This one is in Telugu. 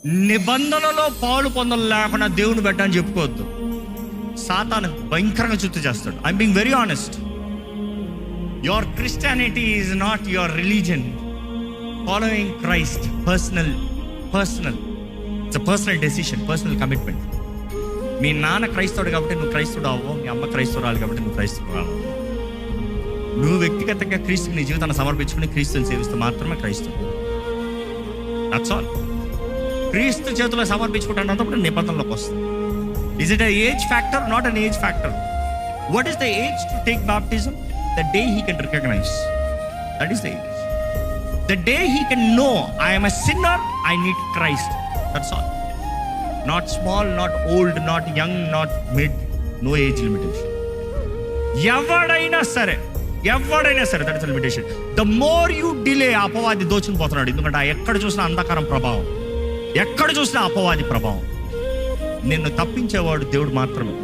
నిబంధనలో పాలు పొందలు లేకుండా దేవుని బిడ్డ అని చెప్పుకోవద్దు. సాతాను భయంకరంగా చుట్టూ చేస్తాడు. I'm being very honest. Your Christianity is not your religion. Following Christ personal it's a personal decision, personal commitment. మీ నాన్న క్రైస్తవుడు కాబట్టి నువ్వు క్రైస్తవుడు అవ్వవు, మీ అమ్మ క్రైస్తవురాలు కాబట్టి నువ్వు క్రైస్తవుడు అవ్వవు. నువ్వు వ్యక్తిగతంగా క్రీస్తుని నీ జీవితాన్ని సమర్పించుకుని క్రీస్తుని సేవిస్తూ మాత్రమే క్రైస్తవుడు. That's all. క్రీస్తు చేతుల్లో సమర్పించుకుంటున్నప్పుడు నిబంధనలోకి వస్తుంది. Is it age factor? Not an age factor. What is the age to take baptism? The day he can recognize, that is the age. The day he can know I am a sinner, I need Christ. That's all. Not small, not old, not young, not mid. No age limitation. ఎవడైనా సరే that is limitation. The more you delay, అపవాది దోచుని పోతున్నాడు. ఎందుకంటే ఎక్కడ చూసినా అంధకారం ప్రభావం, ఎక్కడ చూసినా అపవాది ప్రభావం. నిన్ను తప్పించేవాడు దేవుడు మాత్రమే.